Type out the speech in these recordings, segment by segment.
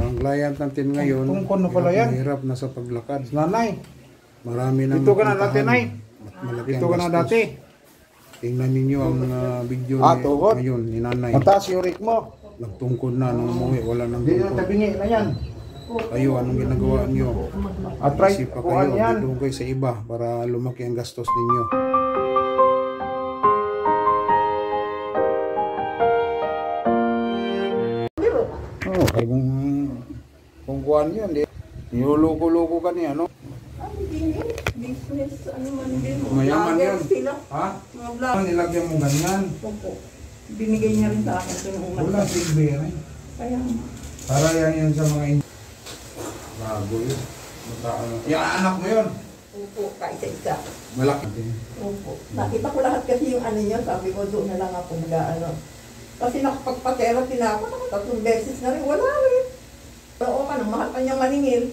Ang client natin ngayon, Tungkol na pala yan. hirap na sa paglakad. Nanay, Marami nang dito ka na dati, napuntahan. Nay. Malaki Dito ang ka na gastos. dati. Tingnan ninyo ang video Tungkol. ngayon ni nanay. Mataas yung rate mo. Nagtungkod na nung umuwi, wala nang Hindi na tungkod. tabingi na yan. Kayo, anong ginagawa niyo? At try, Isip pa kuhaan kayo, yan. doon kayo sa iba para lumaki ang gastos ninyo. Oh, kay kung kuhaan yun, niluluko-luko ka niya, no? Business, ano man din. Mayaman Vlogger yun. sila. Ha? Mga vlog. Ano nilagyan mo ganyan? Opo. Binigay niya rin sa akin ito yung Wala, umat. silbi yan eh. Kaya nga. Para yan sa mga bago yun. Yung anak mo yun. Opo, kaisa-isa. Malaki. Opo. Nakita ko lahat kasi yung ano niya. Sabi ko doon na lang ako ano. Kasi nakapagpa-therapy na ako. 3 beses na rin. Wala rin. Oo ka nang mahal pa niya maningil.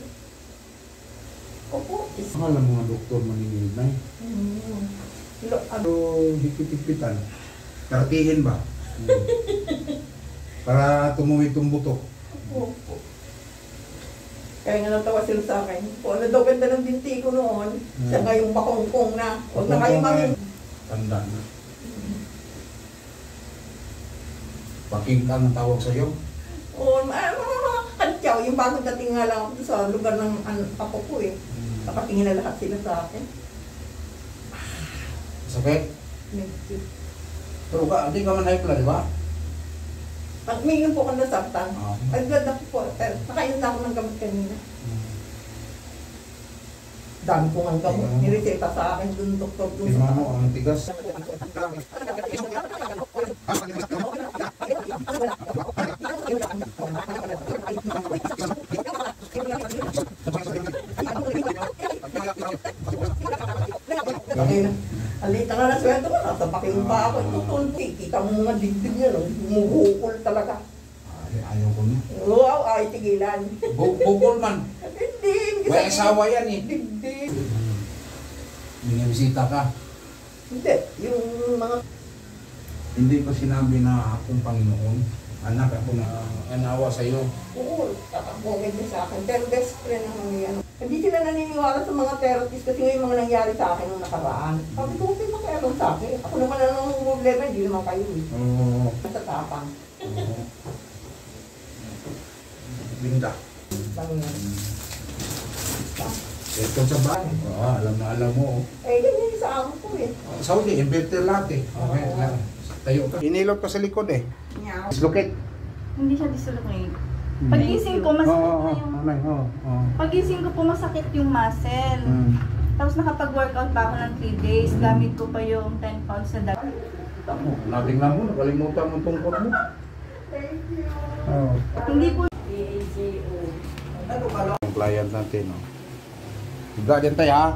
Opo. Mahal ang mga doktor maningil na eh. Pero higpit-higpitan. Karatihin ba? Para tumuwi itong buto. Opo. Kaya nga natawa sila sa akin. Kung ano daw ganda ng binti ko noon, siya ngayong bakongkong na. Huwag na kayo mangin. Tanda na. Paking ang tawag sa'yo? Oo, mga kantyaw. Yung bagong dating nga lang ako sa lugar ng apo ko eh. Nakatingin na lahat sila sa akin. Sakit? Medyo. Pero hindi ka man high blood, di ba? Pag mingon po ako nasaktan, Ah. ay blood na po. Nakainom na ako ng gamot kanina. Dami ko ng gamot. Nireseta sa akin dun, doktor dun Di sa mo ang tigas. Alita nga na sweldo ko, natapakin pa ako. Tutulti, kita mo mga digdig niya, no? Bumukol talaga. Ayaw ko na. Wow, ay tigilan. Bukol man. Hindi, May asawa yan eh. digdig. Binibisita ka. Hindi, yung mga... Hindi ko sinabi na akong Panginoon. Anak ako na anawa sa iyo. Oo, kakabungin niya sa akin. Pero best friend naman yan. Hindi sila naniniwala sa mga therapist kasi yung mga nangyari sa akin nung nakaraan. Sabi ko, okay pa kaya sa akin. Ako naman ang problema, hindi naman kayo eh. Oo. Matatapang. Binda. Lang yan. Ito sa bahay. Alam na alam mo. Eh, ganyan yung sa amo ko eh. Saudi, inverter lahat eh. Okay, tayo ka. Inilot ka sa likod eh. Meow. Dislocate. Hindi siya dislocate. Pagising ko, masakit na yung... Pagising ko po, masakit yung muscle. Tapos nakapag-workout pa ako ng 3 days. Gamit ko pa yung 10 pounds na dati. Nating lang mo, nakalimutan mo tungkol mo. Thank you. Oh. Hindi po... AAGO. Ang client natin, no? Higa din tayo, ha?